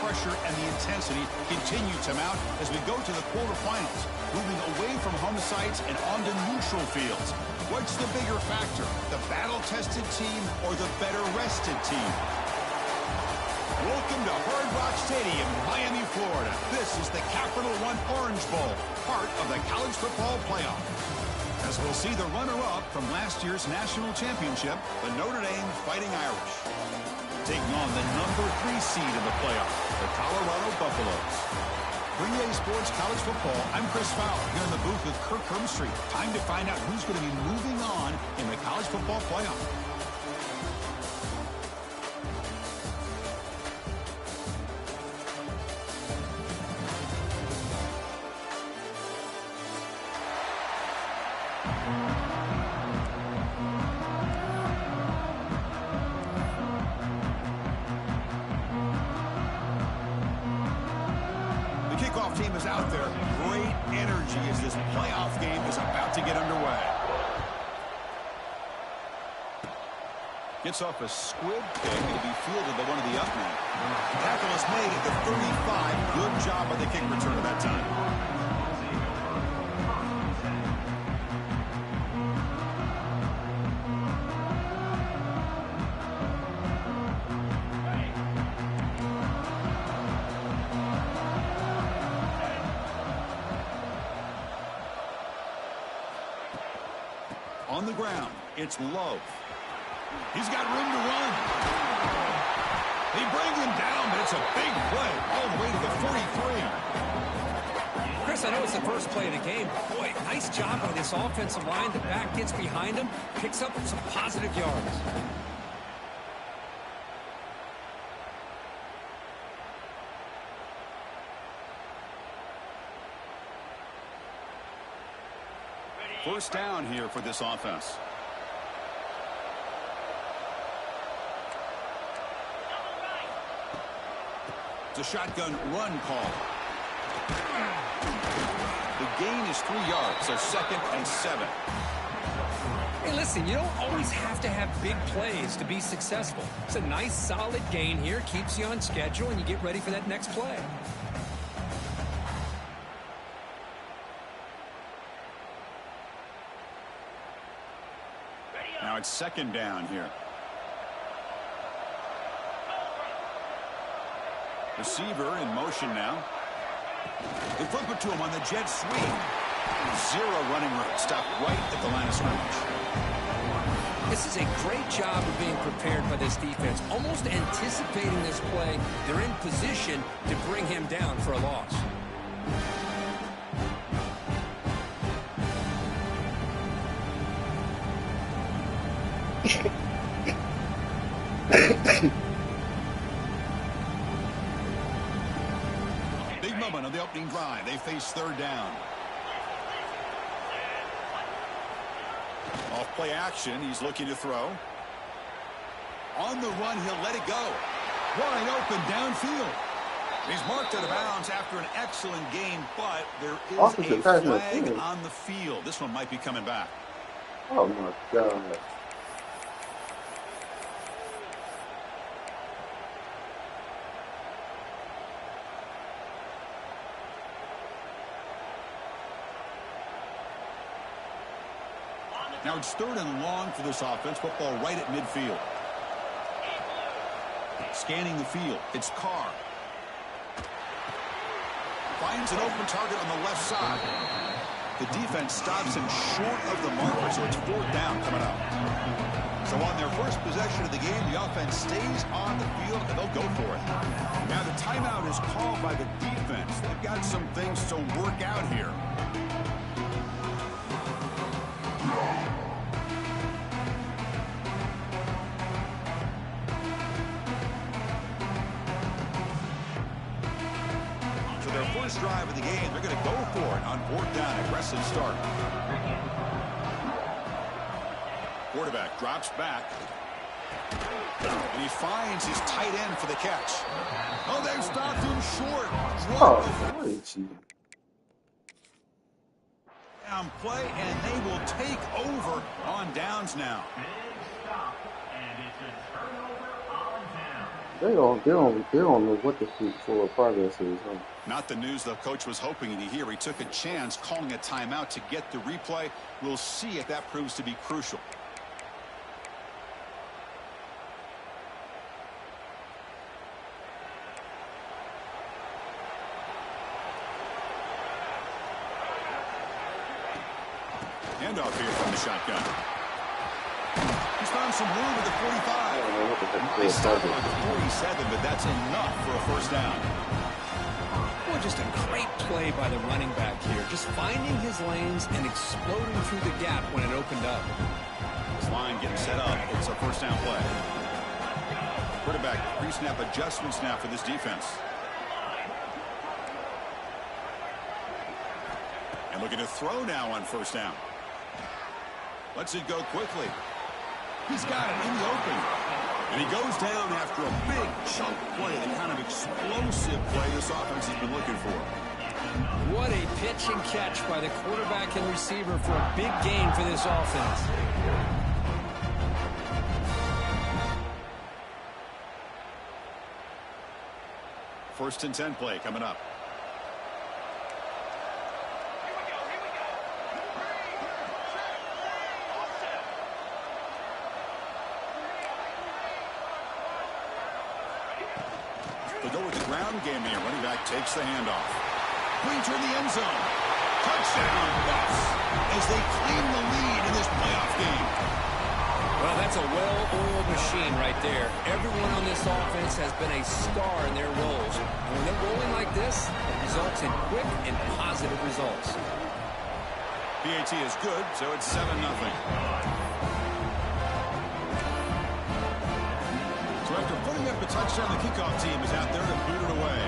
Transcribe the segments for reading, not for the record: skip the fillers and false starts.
Pressure and the intensity continue to mount as we go to the quarterfinals, moving away from home sites and onto neutral fields. What's the bigger factor, the battle-tested team or the better-rested team? Welcome to Hard Rock Stadium in Miami, Florida. This is the Capital One Orange Bowl, part of the college football playoff. As we'll see the runner-up from last year's national championship, the Notre Dame Fighting Irish, taking on the number 3 seed in the playoff, the Colorado Buffaloes. For EA Sports College Football, I'm Chris Fowler here in the booth with Kirk Hermstreet. Time to find out who's going to be moving on in the college football playoff. Kickoff team is out there. Great energy as this playoff game is about to get underway. Gets off a squib kick and to be fielded by one of the up men. Tackle is made at the 35. Good job by the kick return at that time. On the ground, it's Love. He's got room to run. They bring him down, but it's a big play all the way to the 43. Chris, I know it's the first play of the game. Boy, nice job by this offensive line. The back gets behind him, picks up some positive yards. First down here for this offense. It's a shotgun run call. The gain is 3 yards, so 2nd and 7. Hey, listen, you don't always have to have big plays to be successful. It's a nice, solid gain here, keeps you on schedule, and you get ready for that next play. Now it's 2nd down here. Receiver in motion now. They flip it to him on the jet sweep. 0 running room. Stopped right at the line of scrimmage. This is a great job of being prepared by this defense. Almost anticipating this play, they're in position to bring him down for a loss. Big moment on the opening drive. They face 3rd down. Off play action. He's looking to throw. On the run, he'll let it go. Wide open downfield. He's marked out of bounds after an excellent game, but there is a flag on the field. This one might be coming back. Oh, my God. Now it's 3rd and long for this offense. Football right at midfield. Scanning the field. It's Carr. Finds an open target on the left side. The defense stops him short of the marker, so it's 4th down coming up. So on their first possession of the game, the offense stays on the field, and they'll go for it. Now the timeout is called by the defense. They've got some things to work out here. drive of the game. They're going to go for it on 4th down. Aggressive start. Quarterback drops back. And he finds his tight end for the catch. Oh, they've stopped him short. Down play, and they will take over on downs now. They don't know what to shoot for progress is. Huh? Not the news the coach was hoping to hear. He took a chance calling a timeout to get the replay. We'll see if that proves to be crucial. Handoff here from the shotgun. He's found some room at the 45. They stop on the 47, but that's enough for a first down. Well, just a great play by the running back here. Just finding his lanes and exploding through the gap when it opened up. This line getting set up. It's a first down play. Quarterback pre-snap adjustments now for this defense. And looking to throw now on first down. Lets it go quickly. He's got it in the open. And he goes down after a big chunk play, the kind of explosive play this offense has been looking for. What a pitch and catch by the quarterback and receiver for a big gain for this offense. First and 10 play coming up. Game here. Running back takes the handoff. Pointer in the end zone. Touchdown Bucks as they claim the lead in this playoff game. Well, that's a well-oiled machine right there. Everyone on this offense has been a star in their roles. And when they're rolling like this, it results in quick and positive results. PAT is good, so it's 7-0. So after putting up a touchdown, the kickoff team is out there to boot it away.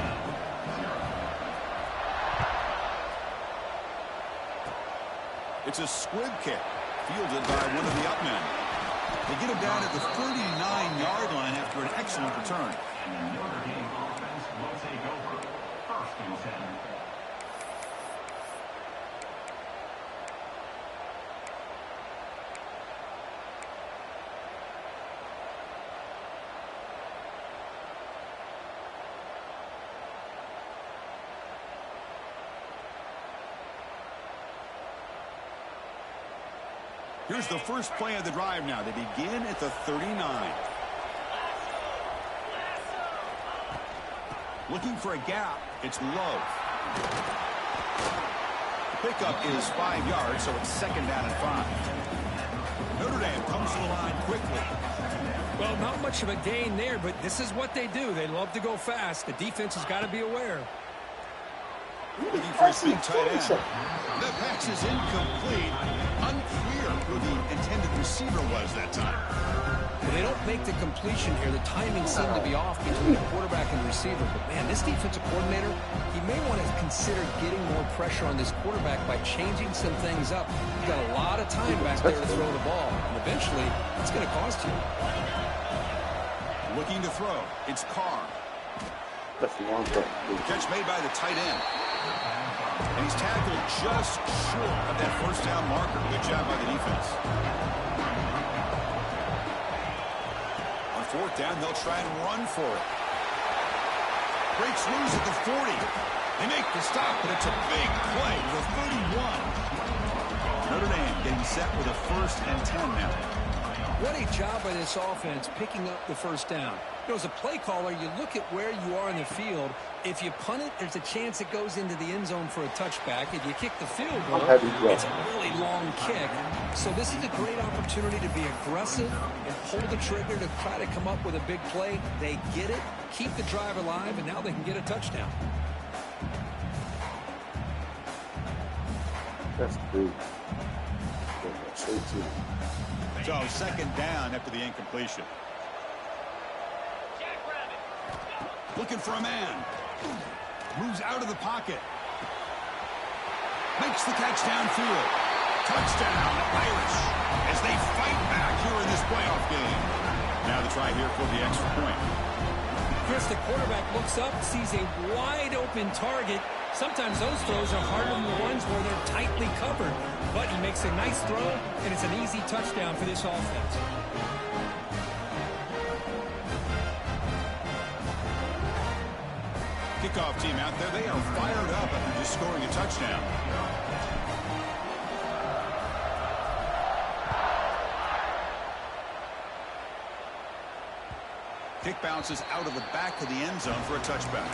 It's a squib kick, fielded by one of the up men. They get him down at the 39-yard line after an excellent return. Here's the first play of the drive now. They begin at the 39. Looking for a gap. It's Love. The pickup is 5 yards, so it's 2nd down and 5. Notre Dame comes to the line quickly. Well, not much of a gain there, but this is what they do. They love to go fast. The defense has got to be aware. Looking for his big tight end. The pass is incomplete. Unclear who the intended receiver was that time. Well, they don't make the completion here. The timing seemed to be off between the quarterback and the receiver. But, man, this defensive coordinator, he may want to consider getting more pressure on this quarterback by changing some things up. You've got a lot of time back there to throw the ball. And eventually, it's going to cost you. Looking to throw. It's Carr. That's the one. Catch made by the tight end. And he's tackled just short of that first down marker. Good job by the defense. On 4th down, they'll try and run for it. Breaks loose at the 40. They make the stop, but it's a big play to the 31. Notre Dame getting set with a 1st and 10 now. What a job by this offense picking up the first down. You know, as a play caller, you look at where you are in the field. If you punt it, there's a chance it goes into the end zone for a touchback. If you kick the field goal, it's a really long kick. So this is a great opportunity to be aggressive and pull the trigger to try to come up with a big play. They get it, keep the drive alive, and now they can get a touchdown. That's big. So 2nd down after the incompletion. Looking for a man. Moves out of the pocket. Makes the catch downfield. Touchdown, Irish, as they fight back here in this playoff game. Now the try here for the extra point. Chris, the quarterback looks up, sees a wide-open target. Sometimes those throws are harder than the ones where they're tightly covered. But he makes a nice throw, and it's an easy touchdown for this offense. Kickoff team out there, they are fired up after just scoring a touchdown. Kick bounces out of the back of the end zone for a touchback.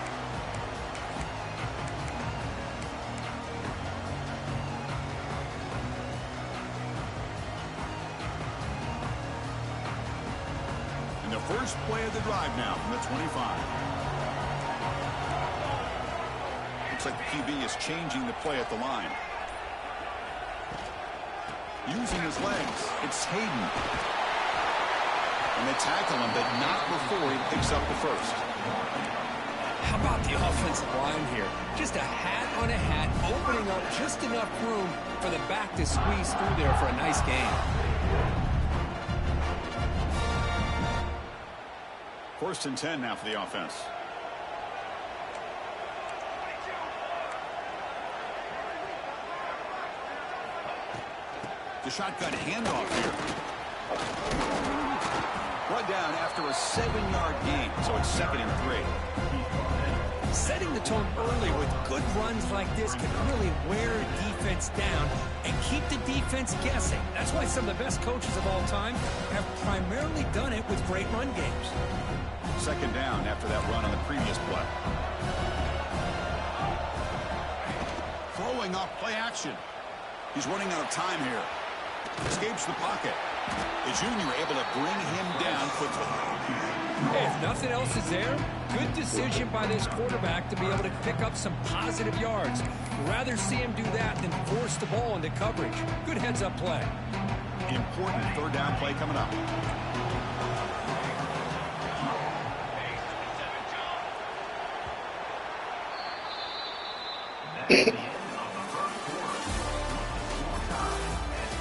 And the first play of the drive now from the 25. Looks like the QB is changing the play at the line. Using his legs, it's Hayden. And they tackle him, but not before he picks up the first. How about the offensive line here? Just a hat on a hat, opening up just enough room for the back to squeeze through there for a nice gain. 1st and 10 now for the offense. The shotgun handoff here. Run down after a 7-yard gain, so it's 2nd and 3. Setting the tone early with good runs like this can really wear a defense down and keep the defense guessing. That's why some of the best coaches of all time have primarily done it with great run games. 2nd down after that run on the previous play. Throwing off play action. He's running out of time here. Escapes the pocket. The junior able to bring him down quickly. Hey, if nothing else is there, good decision by this quarterback to be able to pick up some positive yards. Rather see him do that than force the ball into coverage. Good heads-up play. Important 3rd down play coming up.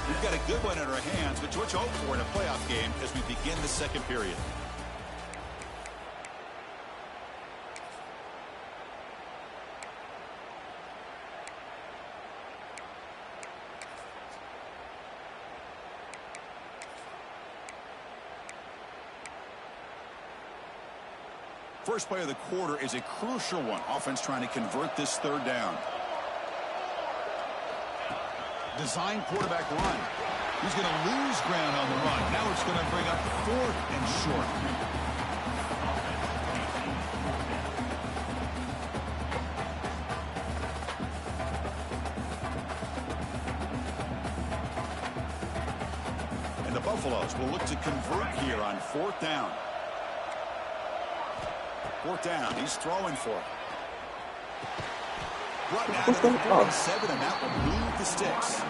We've got a good one in our hands, but what you hope for in a playoff game as we begin the 2nd period. First play of the quarter is a crucial one. Offense trying to convert this 3rd down. Design quarterback run. He's going to lose ground on the run. Now it's going to bring up 4th and short. And the Buffaloes will look to convert here on 4th down. 4th down. He's throwing for it. Brought down to the 47, and that will move the sticks.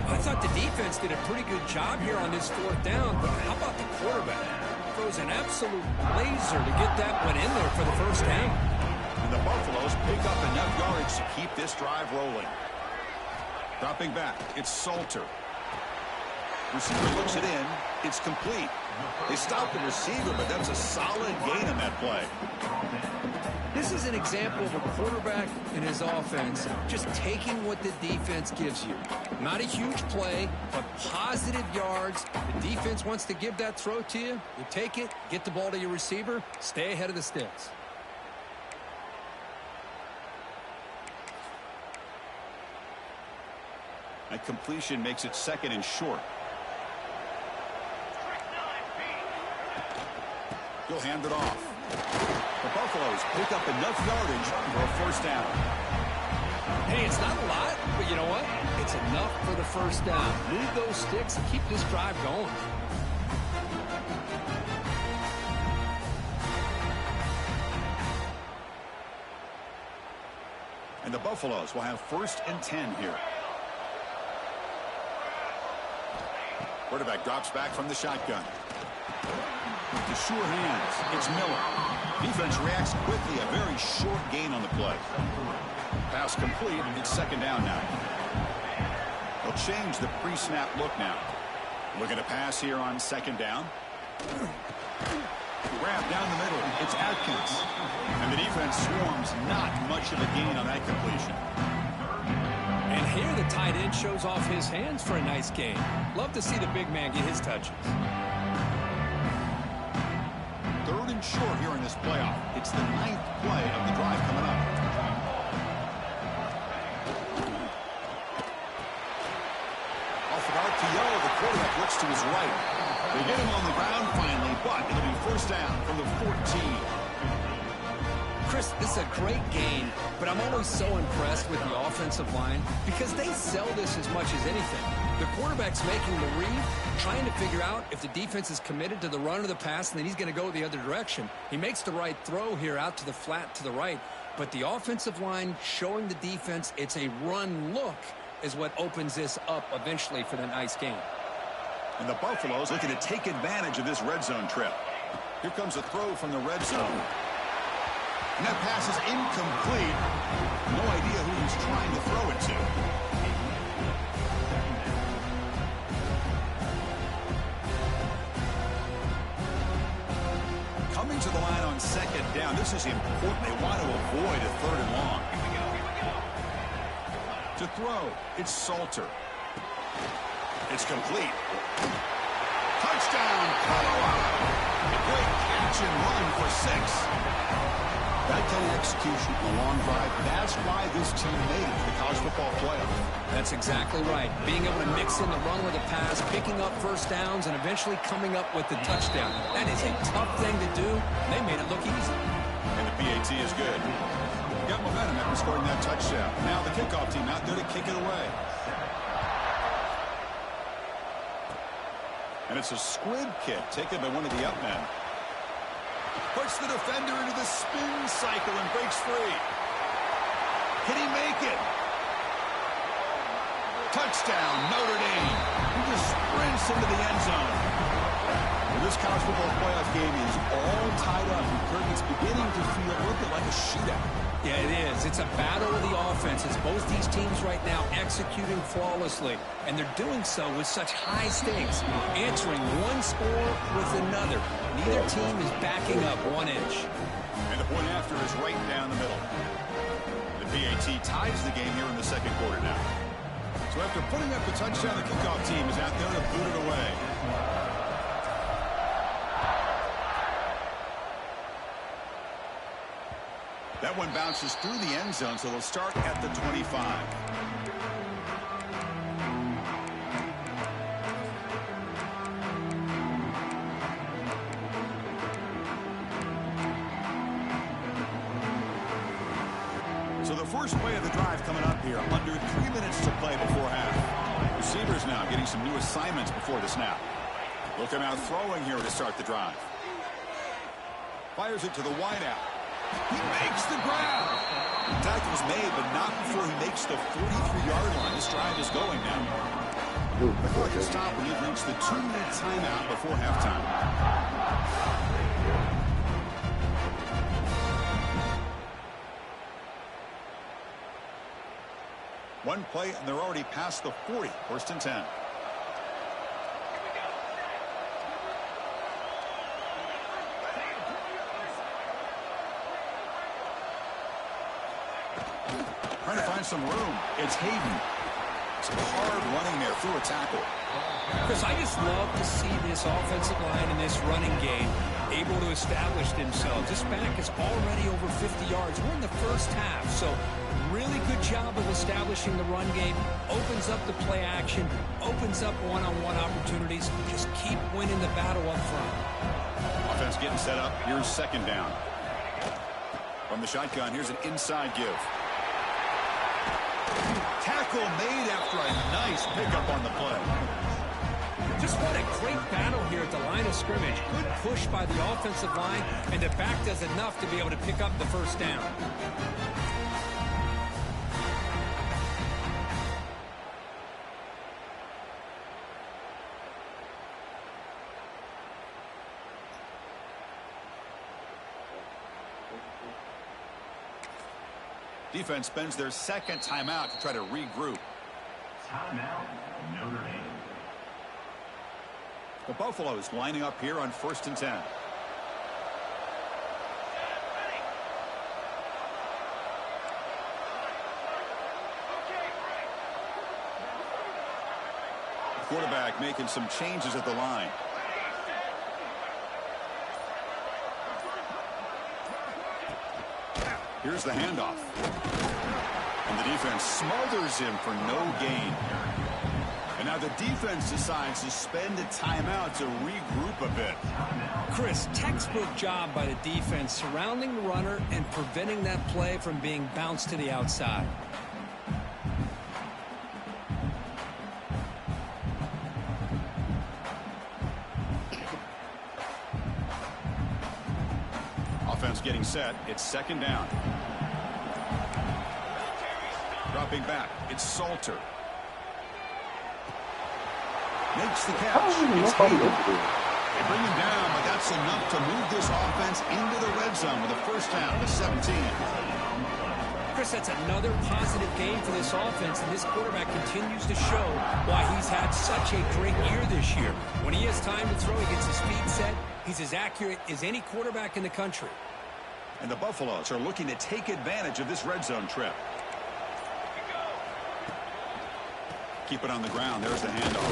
I thought the defense did a pretty good job here on this 4th down, but how about the quarterback? Throws an absolute laser to get that one in there for the 1st down. And the Buffaloes pick up enough yardage to keep this drive rolling. Dropping back, it's Salter. Receiver looks it in. It's complete. They stop the receiver, but that's a solid gain on that play. This is an example of a quarterback and his offense just taking what the defense gives you. Not a huge play, but positive yards. The defense wants to give that throw to you. You take it, get the ball to your receiver, stay ahead of the sticks. A completion makes it 2nd and short. He'll hand it off. The Buffaloes pick up enough yardage for a 1st down. Hey, it's not a lot, but you know what? It's enough for the 1st down. Move those sticks and keep this drive going. And the Buffaloes will have 1st and 10 here. Quarterback drops back from the shotgun. To sure hands, it's Miller. Defense reacts quickly, a very short gain on the play. Pass complete. It's second down now. They'll change the pre-snap look now. Looking to pass here on second down. Grab down the middle. It's Atkins. And the defense swarms. Not much of a gain on that completion. And here the tight end shows off his hands for a nice gain. Love to see the big man get his touches. Third and short here in this playoff. It's the 9th play of the drive coming up. Off of RPO, the quarterback looks to his right. They get him on the ground finally, but it'll be first down from the 14. Chris, this is a great game, but I'm always so impressed with the offensive line because they sell this as much as anything. The quarterback's making the read, trying to figure out if the defense is committed to the run or the pass, and then he's going to go the other direction. He makes the right throw here out to the flat to the right, but the offensive line showing the defense it's a run look is what opens this up eventually for the nice game. And the Buffaloes looking to take advantage of this red zone trip. Here comes a throw from the red zone. And that pass is incomplete. No idea who he's trying to throw it to. Coming to the line on second down. This is important. They want to avoid a third and long. To throw, it's Salter. It's complete. Touchdown, Colorado. A great catch and run for 6. That kind of execution on a long drive, that's why this team made it to the college football playoff. That's exactly right. Being able to mix in the run with the pass, picking up first downs, and eventually coming up with the touchdown. That is a tough thing to do. They made it look easy. And the PAT is good. Got momentum after scoring that touchdown. Now the kickoff team out there to kick it away. And it's a squib kick taken by one of the up men. Puts the defender into the spin cycle and breaks free. Can he make it? Touchdown, Notre Dame. He just sprints into the end zone. Well, this college football playoff game is all tied up. Kirk, it's beginning to feel a little bit like a shootout. Yeah, it is. It's a battle of the offenses. Both these teams right now executing flawlessly, and they're doing so with such high stakes, answering one score with another. Neither team is backing up 1 inch. And the point after is right down the middle. The PAT ties the game here in the second quarter now. So after putting up the touchdown, the kickoff team is out there to boot it away. That one bounces through the end zone, so they'll start at the 25. So the first play of the drive coming up here, under 3 minutes to play before half. Receivers now getting some new assignments before the snap. Looking out throwing here to start the drive. Fires it to the wideout. He makes the grab. The tackle was made, but not before he makes the 43-yard line. This drive is going now. The clock is stopped when you've reached the 2-minute timeout before halftime. One play, and they're already past the 40. First and 10. Trying to find some room. It's Hayden. Some hard running there through a tackle. Chris, I just love to see this offensive line in this running game able to establish themselves. This back is already over 50 yards. We're in the first half, so really good job of establishing the run game. Opens up the play action, opens up one-on-one opportunities. Just keep winning the battle up front. Offense getting set up. Here's second down. From the shotgun, here's an inside give. Tackle made after a nice pickup on the play. Just what a great battle here at the line of scrimmage. Good push by the offensive line, and the back does enough to be able to pick up the first down. Defense spends their second timeout to try to regroup. Timeout, Notre Dame. The Buffaloes lining up here on 1st and 10. Quarterback making some changes at the line. Here's the handoff. And the defense smothers him for no gain. And now the defense decides to spend a timeout to regroup a bit. Chris, textbook job by the defense surrounding the runner and preventing that play from being bounced to the outside. Offense getting set. It's 2nd down. Dropping back. It's Salter. Makes the catch. It's Hayden. They bring him down, but that's enough to move this offense into the red zone with a 1st down to 17. Chris, that's another positive game for this offense, and this quarterback continues to show why he's had such a great year this year. When he has time to throw, he gets his feet set. He's as accurate as any quarterback in the country. And the Buffaloes are looking to take advantage of this red zone trip. Keep it on the ground. There's the handoff.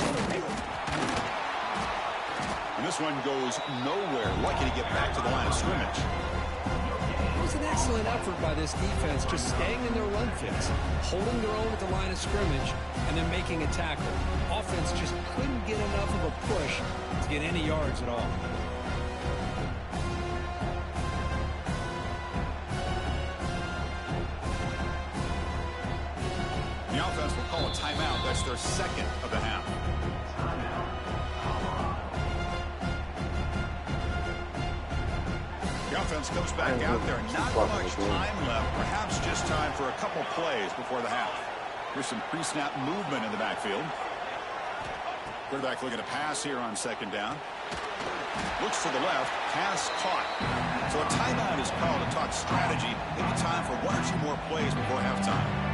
And this one goes nowhere. Lucky to get back to the line of scrimmage. It was an excellent effort by this defense, just staying in their run fits, holding their own at the line of scrimmage, and then making a tackle. Offense just couldn't get enough of a push to get any yards at all. The offense will call a timeout. That's their 2nd of the half. The offense comes back out there. Not much time left. Perhaps just time for a couple plays before the half. Here's some pre-snap movement in the backfield. Quarterback looking to pass here on 2nd down. Looks to the left. Pass caught. So a timeout is called to talk strategy. Maybe time for 1 or 2 more plays before halftime.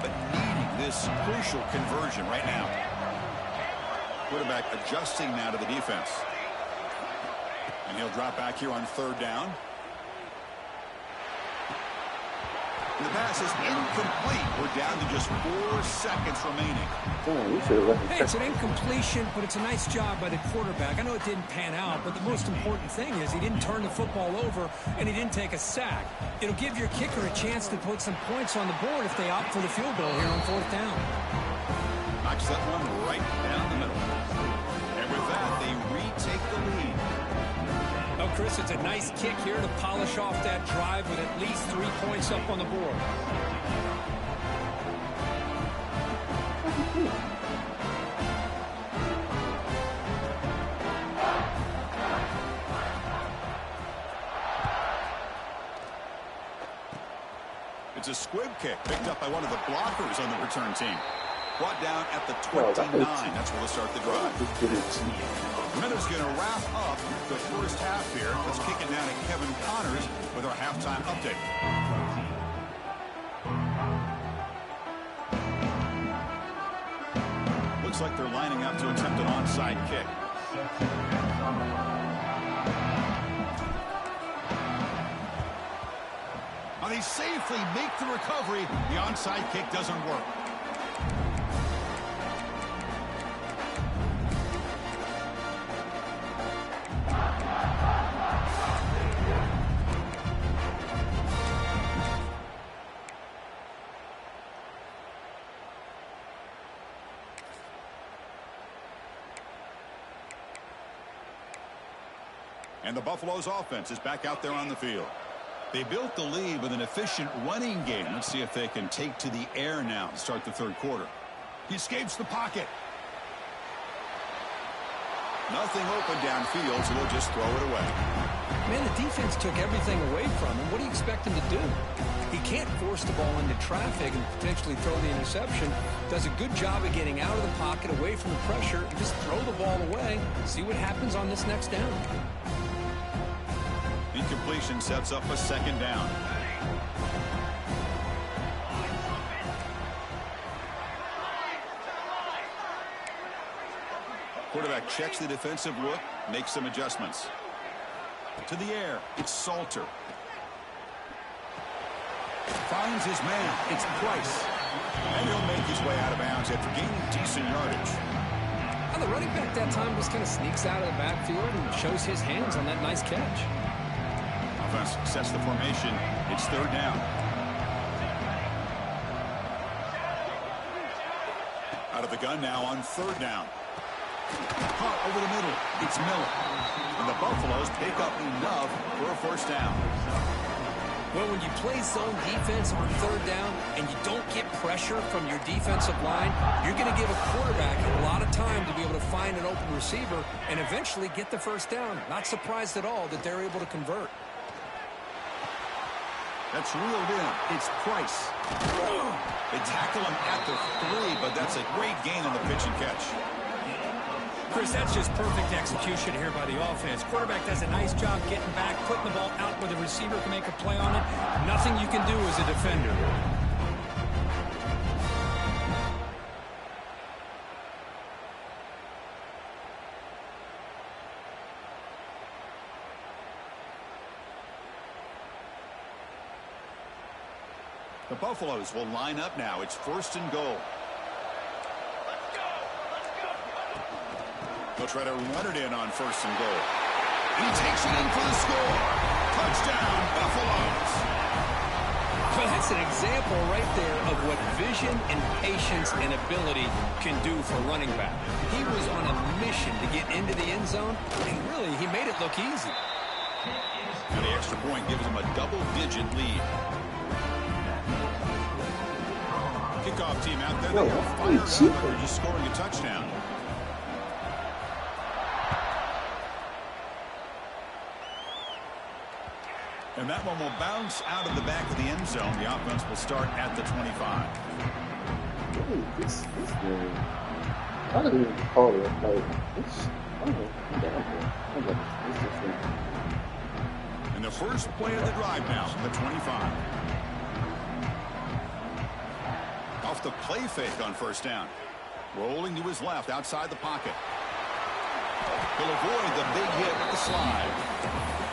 But needing this crucial conversion right now. Quarterback adjusting now to the defense. And he'll drop back here on 3rd down. And the pass is incomplete. We're down to just 4 seconds remaining. Hey, it's an incompletion, but it's a nice job by the quarterback. I know it didn't pan out, but the most important thing is he didn't turn the football over and he didn't take a sack. It'll give your kicker a chance to put some points on the board if they opt for the field goal here on 4th down. Knocks that one right down the middle. And with that, they retake the lead. Oh, Chris, it's a nice kick here to polish off that drive with at least 3 points up on the board. It's a squib kick picked up by one of the blockers on the return team. Brought down at the 29. That's where they'll start the drive. Minutes going to wrap up the 1st half here. Let's kick it down to Kevin Connors with our halftime update. Looks like they're lining up to attempt an onside kick. Now they safely make the recovery. The onside kick doesn't work. And the Buffaloes offense is back out there on the field. They built the lead with an efficient running game. Let's see if they can take to the air now to start the 3rd quarter. He escapes the pocket. Nothing open downfield, so they'll just throw it away. Man, the defense took everything away from him. What do you expect him to do? He can't force the ball into traffic and potentially throw the interception. Does a good job of getting out of the pocket, away from the pressure, and just throw the ball away. See what happens on this next down. Incompletion sets up a second down. Quarterback checks the defensive look, makes some adjustments. To the air, it's Salter. Finds his man, it's Price. And he'll make his way out of bounds after gaining decent yardage. Well, the running back that time just kind of sneaks out of the backfield and shows his hands on that nice catch. Offense sets the formation. It's third down. Out of the gun now on third down. Caught over the middle. It's Miller. And the Buffaloes pick up enough for a first down. Well, when you play zone defense on third down and you don't get pressure from your defensive line, you're going to give a quarterback a lot of time to be able to find an open receiver and eventually get the first down. Not surprised at all that they're able to convert. That's reeled in. It's Price. They tackle him at the 3, but that's a great gain on the pitch and catch. Chris, that's just perfect execution here by the offense. Quarterback does a nice job getting back, putting the ball out where the receiver can make a play on it. Nothing you can do as a defender. The Buffaloes will line up now. It's first and goal. They'll try to run it in on first and goal. He takes it in for the score. Touchdown, Buffaloes. Well, that's an example right there of what vision and patience and ability can do for a running back. He was on a mission to get into the end zone, and really, he made it look easy. And the extra point gives him a double-digit lead. Kickoff team out there. They are fired up after just scoring a touchdown. And that one will bounce out of the back of the end zone. The offense will start at the 25. This game, I don't even call it like this. And the first play of the drive now, the 25. Off the play fake on first down. Rolling to his left outside the pocket. He'll avoid the big hit with the slide.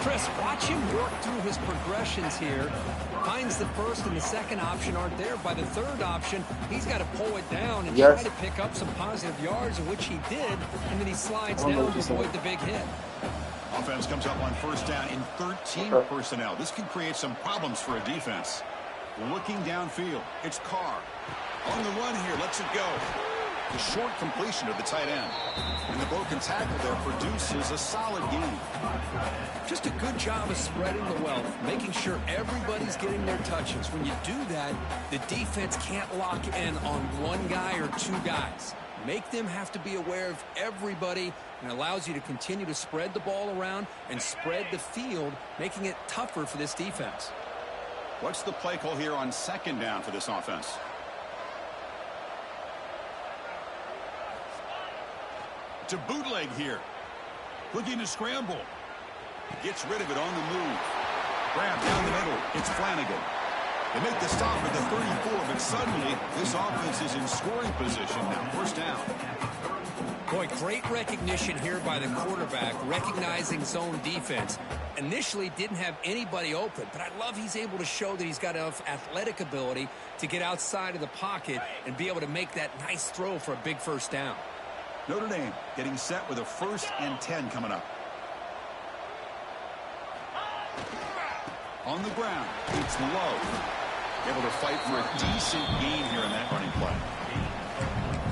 Chris, watch him work through his progressions here. Finds the first and the second option aren't there. By the third option, he's got to pull it down and try to pick up some positive yards, which he did, and then he slides down to avoid the big hit. Offense comes up on first down in 13 personnel. This can create some problems for a defense. Looking downfield, it's Carr. On the run here, lets it go. The short completion of the tight end. And the broken tackle there produces a solid gain. Just a good job of spreading the wealth, making sure everybody's getting their touches. When you do that, the defense can't lock in on one guy or two guys. Make them have to be aware of everybody, and allows you to continue to spread the ball around and spread the field, making it tougher for this defense. What's the play call here on second down for this offense? To bootleg here. Looking to scramble. Gets rid of it on the move. Grab down the middle. It's Flanagan. They make the stop at the 34, but suddenly this offense is in scoring position now. First down. Boy, great recognition here by the quarterback, recognizing zone defense. Initially didn't have anybody open, but I love he's able to show that he's got enough athletic ability to get outside of the pocket and be able to make that nice throw for a big first down. Notre Dame getting set with a 1st and 10 coming up. On the ground, it's Lowe. Able to fight for a decent gain here in that running play.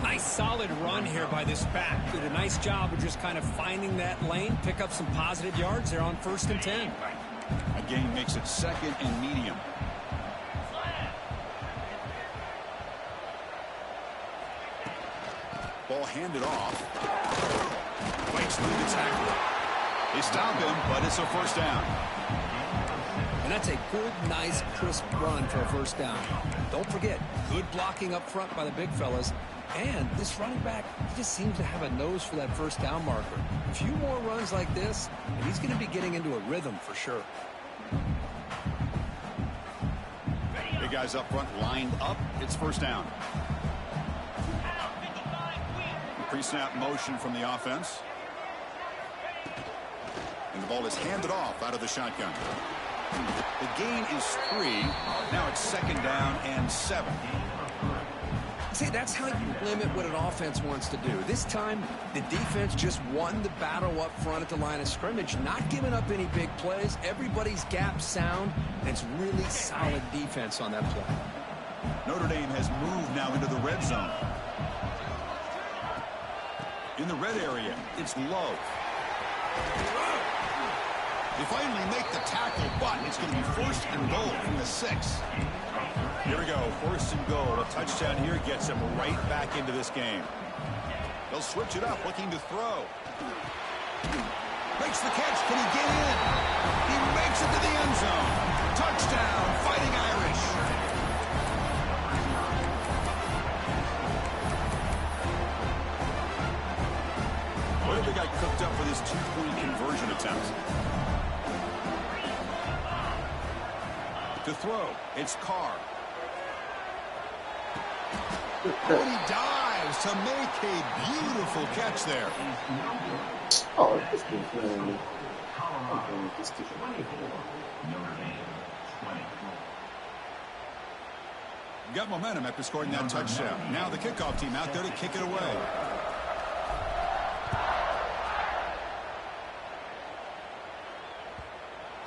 Nice solid run here by this back. Did a nice job of just kind of finding that lane, pick up some positive yards there on 1st and 10. A gain makes it 2nd and medium. Ball handed off. Breaks through the tackle. They stop him, but it's a first down. And that's a good, nice, crisp run for a first down. Don't forget, good blocking up front by the big fellas. And this running back, he just seems to have a nose for that first down marker. A few more runs like this, and he's going to be getting into a rhythm for sure. Big guys up front lined up. It's first down. Pre-snap motion from the offense. And the ball is handed off out of the shotgun. The gain is 3. Now it's second down and 7. See, that's how you limit what an offense wants to do. This time, the defense just won the battle up front at the line of scrimmage, not giving up any big plays. Everybody's gap sound, and it's really solid defense on that play. Notre Dame has moved now into the red zone. In the red area, it's Love. They finally make the tackle, but it's going to be first and goal from the 6. Here we go, first and goal. A touchdown here gets them right back into this game. They'll switch it up, looking to throw. Makes the catch. Can he get in? He makes it to the end zone. Touchdown, Fighting Irish. What have they got cooked up for this 2-point conversion attempt? To throw, it's Carr. And he dives to make a beautiful catch there. Oh, this is this Got momentum after scoring that touchdown. Now the kickoff team out there to kick it away.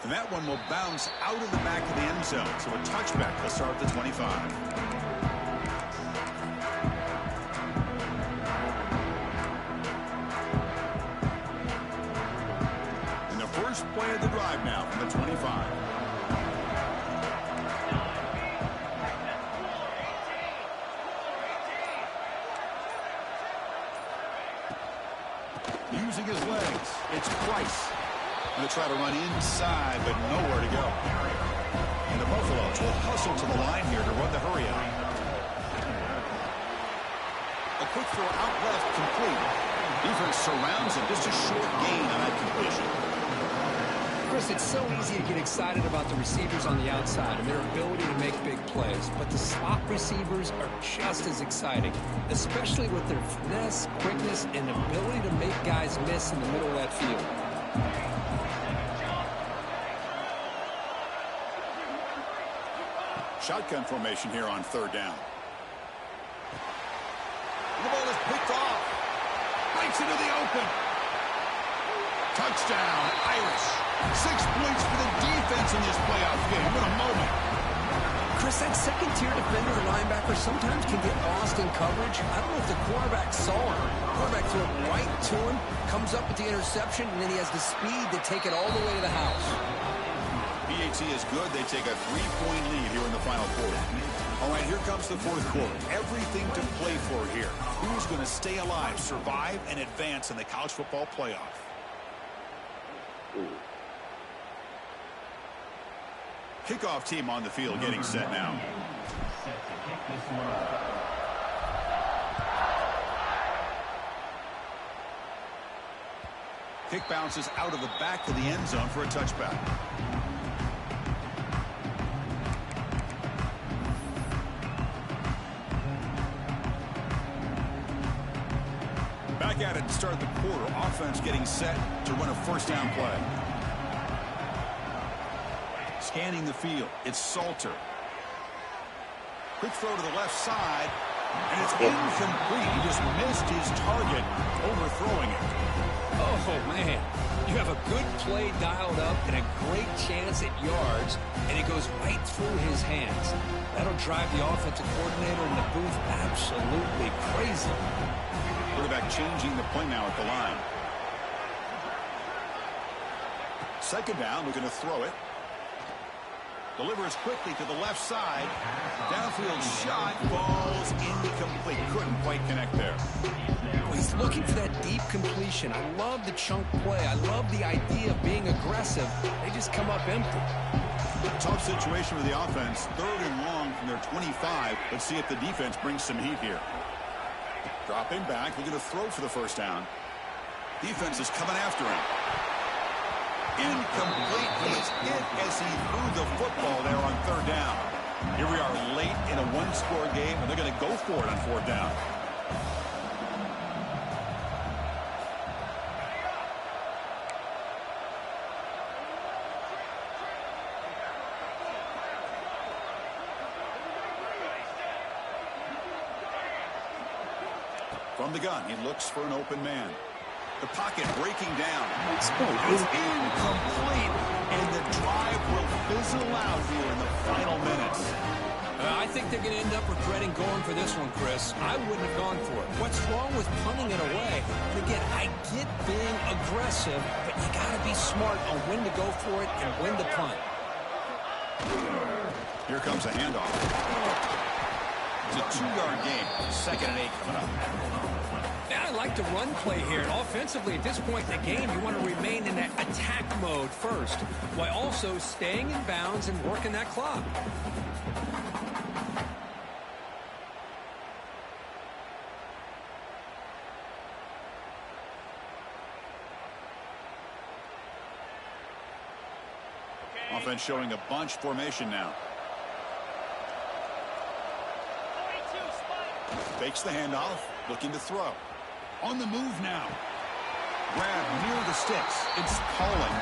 And that one will bounce out of the back of the end zone. So a touchback will start at the 25. And the first play of the drive now from the 25. Using his legs, it's Price. Going to try to run inside, but nowhere to go. And the Buffaloes will hustle to the line here to run the hurry out. A quick throw out left, complete. Defense surrounds him. Just a short gain on that completion. Chris, it's so easy to get excited about the receivers on the outside and their ability to make big plays. But the slot receivers are just as exciting, especially with their finesse, quickness, and ability to make guys miss in the middle of that field. Shotgun formation here on third down. The ball is picked off. Breaks into the open. Touchdown, Irish. 6 points for the defense in this playoff game. What a moment. Chris, that second-tier defender or linebacker sometimes can get lost in coverage. I don't know if the quarterback saw him. The quarterback threw it right to him, comes up with the interception, and then he has the speed to take it all the way to the house. PAT is good. They take a 3-point lead here in the final quarter. All right, here comes the fourth quarter. Everything to play for here. Who's going to stay alive, survive, and advance in the college football playoff? Kickoff team on the field getting set now. Kick bounces out of the back of the end zone for a touchback. Back at it to start the quarter. Offense getting set to run a first down play. Scanning the field. It's Salter. Quick throw to the left side. And it's incomplete. He just missed his target, overthrowing it. Oh, man. You have a good play dialed up and a great chance at yards, and it goes right through his hands. That'll drive the offensive coordinator in the booth absolutely crazy. Quarterback changing the play now at the line. Second down, we're going to throw it. Delivers quickly to the left side. Downfield shot falls incomplete. Couldn't quite connect there. Well, he's He's looking for that deep completion. I love the chunk play. I love the idea of being aggressive. They just come up empty. Tough situation for the offense. 3rd and long from their 25. Let's see if the defense brings some heat here. Dropping back. They're going to throw for the first down. Defense is coming after him. Incomplete. He is hit as he threw the football there on 3rd down. Here we are late in a one-score game, and they're going to go for it on 4th down. From the gun, he looks for an open man. The pocket breaking down. It's incomplete, and the drive will fizzle out here in the final minutes. I think they're going to end up regretting going for this one, Chris. I wouldn't have gone for it. What's wrong with punting it away? And again, I get being aggressive, but you got to be smart on when to go for it and when to punt. Here comes a handoff. It's a 2-yard gain. 2nd and 8 coming up. Yeah, I like the run play here. And offensively, at this point in the game, you want to remain in that attack mode first, while also staying in bounds and working that clock. Offense showing a bunch formation now. Fakes the handoff, looking to throw. On the move now. Grab near the sticks. It's Pauling.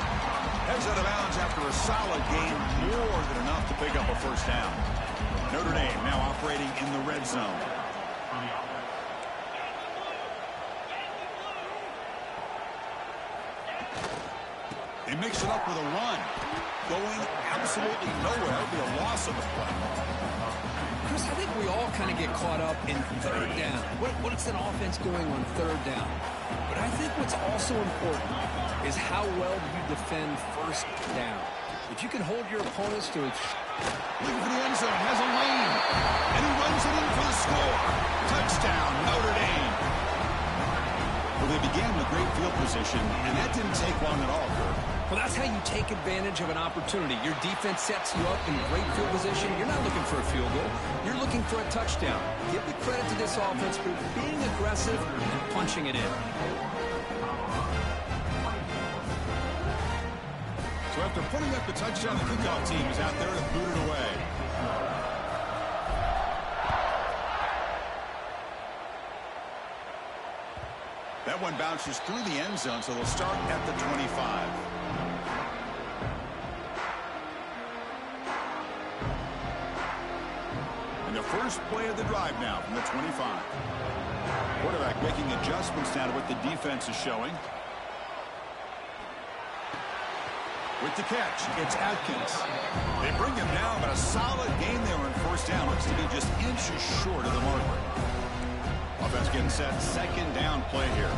Heads out of bounds after a solid gain, more than enough to pick up a first down. Notre Dame now operating in the red zone. They mix it up with a run. Going absolutely nowhere. It'll be a loss of the play. Chris, I think we all kind of get caught up in 3rd down. What's an offense doing on 3rd down? But I think what's also important is how well you defend 1st down. If you can hold your opponents to it. Looking for the end zone, has a lane. And he runs it in for the score. Touchdown, Notre Dame. Well, they began with great field position, and that didn't take long at all, Kurt. Well, that's how you take advantage of an opportunity. Your defense sets you up in great field position. You're not looking for a field goal. You're looking for a touchdown. Give the credit to this offense for being aggressive and punching it in. So after putting up the touchdown, the kickoff team is out there to boot it away. That one bounces through the end zone, so they'll start at the 25. And the first play of the drive now from the 25. Quarterback making adjustments now to what the defense is showing. With the catch, it's Atkins. They bring him down, but a solid gain there on 1st down. Looks to be just inches short of the marker. Offense getting set. 2nd down play here.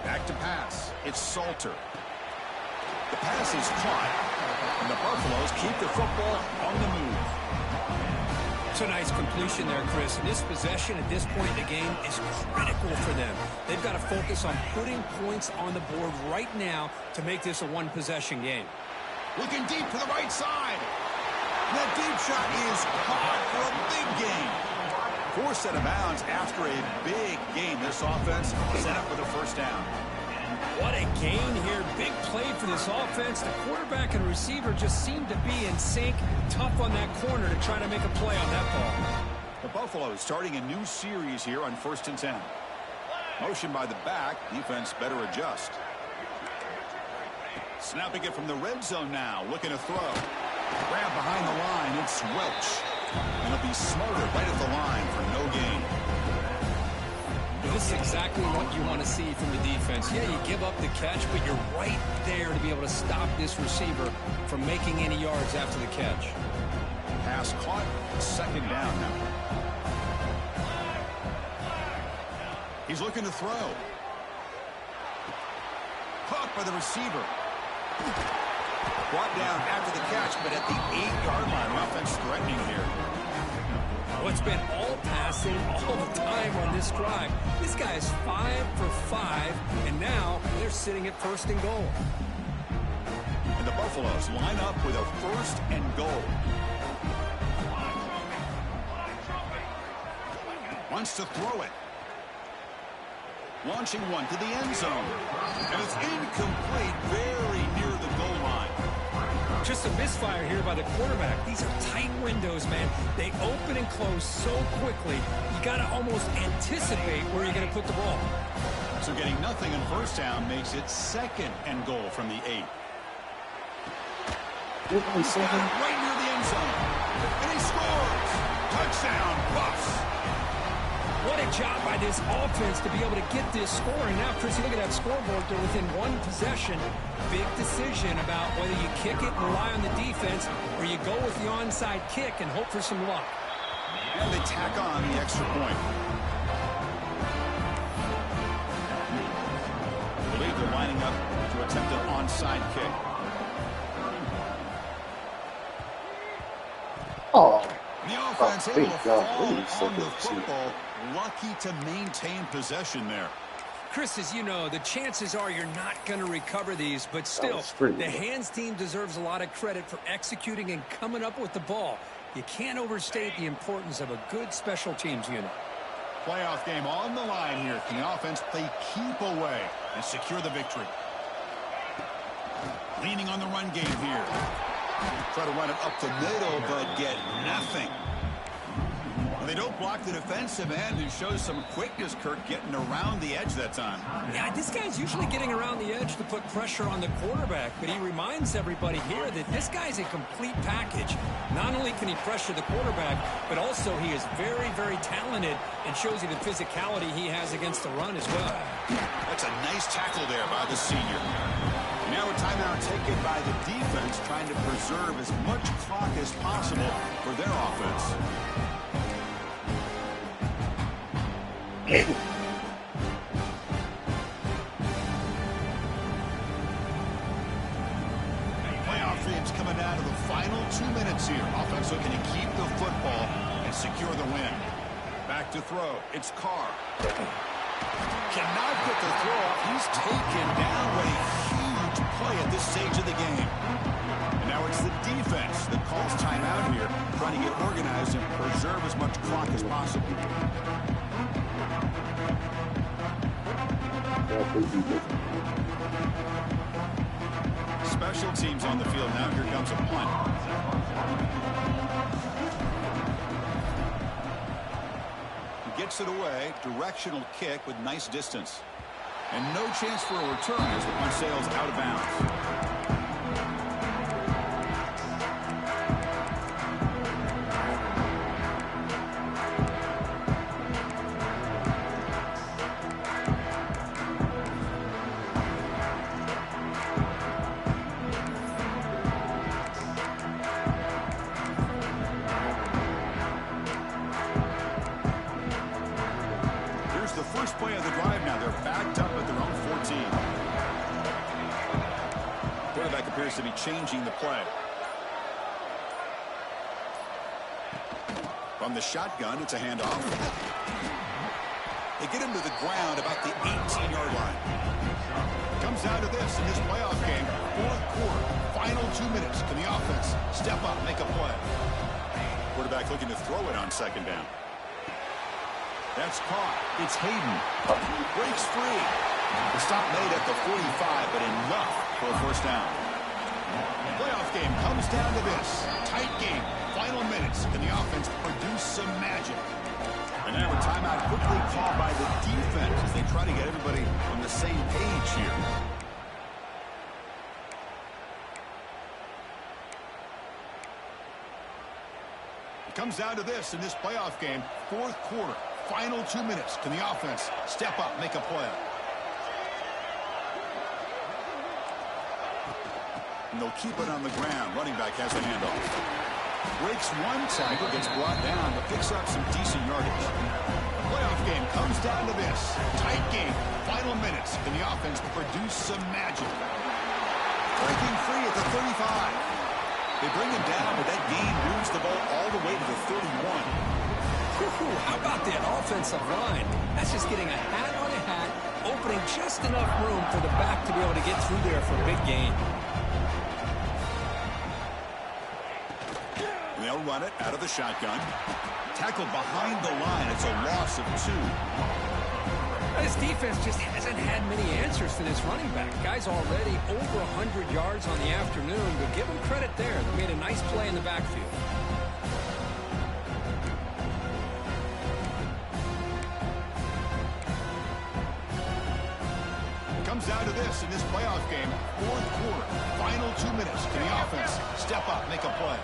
Back to pass. It's Salter. The pass is caught. And the Buffaloes keep the football on the move. It's a nice completion there, Chris. And this possession at this point in the game is critical for them. They've got to focus on putting points on the board right now to make this a one-possession game. Looking deep to the right side. And that deep shot is caught for a big gain. Forced out of bounds after a big gain. This offense set up with a first down. What a gain here. Big play for this offense. The quarterback and receiver just seem to be in sync. Tough on that corner to try to make a play on that ball. The Buffaloes starting a new series here on 1st and 10. Motion by the back. Defense better adjust. Snapping it from the red zone now. Looking to throw. Grab behind the line. It's Welch. And he'll be smarter right at the line for no gain. This is exactly what you want to see from the defense. Yeah, you give up the catch, but you're right there to be able to stop this receiver from making any yards after the catch. Pass caught. 2nd down now. He's looking to throw. Caught by the receiver. Brought down after the catch, but at the 8-yard line. The offense threatening here. Well, it's been all passing all the time on this drive. This guy is 5 for 5, and now they're sitting at 1st and goal. And the Buffaloes line up with a 1st and goal. Wants to throw it. Launching one to the end zone. And it's incomplete, very near the goal line. Just a misfire here by the quarterback. These are tight windows, man. They open and close so quickly. You got to almost anticipate where you're going to put the ball. So getting nothing in 1st down makes it 2nd and goal from the 8. He's got it right near the end zone. And he scores. Touchdown, Buffs. What a job by this offense to be able to get this score. And now, Chris, you look at that scoreboard. They're within 1 possession. Big decision about whether you kick it and rely on the defense or you go with the onside kick and hope for some luck. And they tack on the extra point. I believe they're lining up to attempt an onside kick. Oh. The offense able to fall on the to football. Lucky to maintain possession there. Chris, as you know, the chances are you're not going to recover these, but still, the hands team deserves a lot of credit for executing and coming up with the ball. You can't overstate the importance of a good special teams unit. Playoff game on the line here. Can the offense play keep away and secure the victory? Leaning on the run game here. Try to run it up the middle, but get nothing. They don't block the defensive end and shows some quickness, Kirk, getting around the edge that time. Yeah, this guy's usually getting around the edge to put pressure on the quarterback, but he reminds everybody here that this guy's a complete package. Not only can he pressure the quarterback, but also he is very, very talented and shows you the physicality he has against the run as well. That's a nice tackle there by the senior. Now a timeout taken by the defense, trying to preserve as much clock as possible for their offense. Playoff dreams coming down to the final 2 minutes here. Offense looking to keep the football and secure the win. Back to throw. It's Carr. Cannot get the throw off. He's taken down. What a huge play at this stage of the game. And now it's the defense that calls timeout here, trying to get organized and preserve as much clock as possible. Special teams on the field now. Here comes a punt. He gets it away. Directional kick with nice distance. And no chance for a return as the punt sails out of bounds. Play of the drive now. They're backed up at their own 14. Quarterback appears to be changing the play. From the shotgun, it's a handoff. They get him to the ground about the 18-yard line. Comes down to this in this playoff game. 4th quarter, final 2 minutes. Can the offense step up, make a play? Quarterback looking to throw it on 2nd down. That's caught. It's Hayden. Breaks free. The stop made at the 45, but enough for a 1st down. Playoff game comes down to this. Tight game. Final minutes. Can the offense produce some magic? And now a timeout quickly called by the defense as they try to get everybody on the same page here. It comes down to this in this playoff game. 4th quarter. Final 2 minutes. Can the offense step up, make a play? And they'll keep it on the ground. Running back has the handoff. Breaks one tackle, gets brought down, but picks up some decent yardage. The playoff game comes down to this. Tight game. Final minutes. Can the offense produce some magic? Breaking free at the 35. They bring him down, but that gain moves the ball all the way to the 31. Whew, how about that offensive line? That's just getting a hat on a hat, opening just enough room for the back to be able to get through there for a big gain. They'll run it out of the shotgun. Tackled behind the line. It's a loss of 2. This defense just hasn't had many answers for this running back. Guy's already over 100 yards on the afternoon, but give him credit there. They made a nice play in the backfield. Comes down to this in this playoff game. 4th quarter. Final 2 minutes. Can the offense step up, make a play?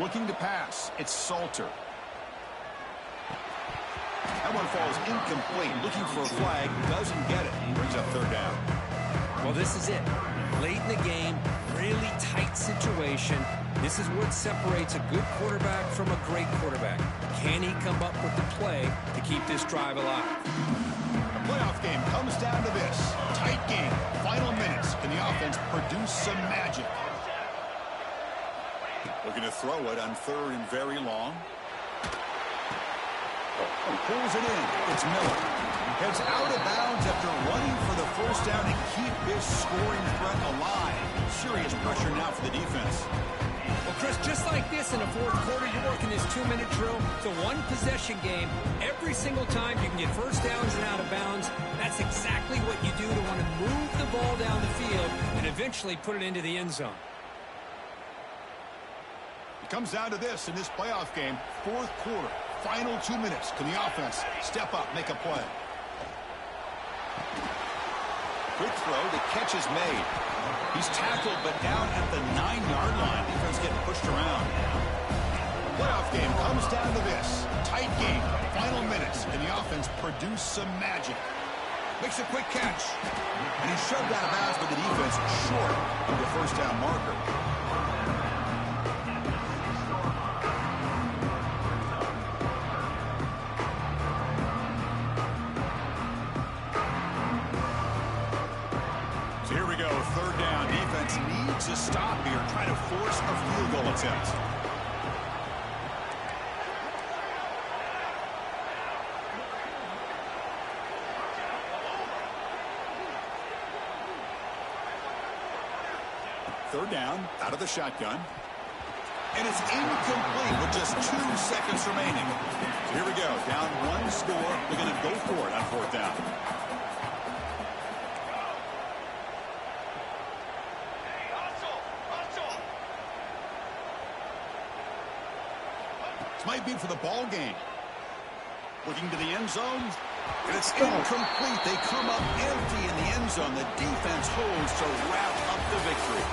Looking to pass. It's Salter. That one falls incomplete. Looking for a flag. Doesn't get it. Brings up 3rd down. Well, this is it. Late in the game, really tight situation. This is what separates a good quarterback from a great quarterback. Can he come up with the play to keep this drive alive? The playoff game comes down to this. Tight game. Final minutes. Can the offense produce some magic? Looking to throw it on 3rd and very long. Pulls it in. It's Miller. Heads out of bounds after running for the 1st down to keep this scoring threat alive. Serious pressure now for the defense. Well, Chris, just like this in the 4th quarter, you're working this 2-minute drill. It's a one-possession game. Every single time you can get 1st downs and out of bounds. That's exactly what you do to want to move the ball down the field and eventually put it into the end zone. It comes down to this in this playoff game. 4th quarter. Final 2 minutes. Can the offense step up, make a play? Quick throw. The catch is made. He's tackled, but down at the 9-yard line. Defense getting pushed around. Playoff game comes down to this. Tight game. Final minutes. Can the offense produce some magic? Makes a quick catch. And he's shoved out of bounds by the defense short of the 1st down marker. Here we go, 3rd down. Defense needs a stop here, trying to force a field goal attempt. Third down, out of the shotgun. And it's incomplete with just 2 seconds remaining. So here we go, down 1 score. They're going to go for it on 4th down. Might be for the ball game. Looking to the end zone. And it's incomplete. They come up empty in the end zone. The defense holds to wrap up the victory.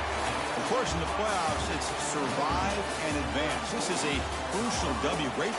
Of course, in the playoffs, it's survive and advance. This is a crucial W. Great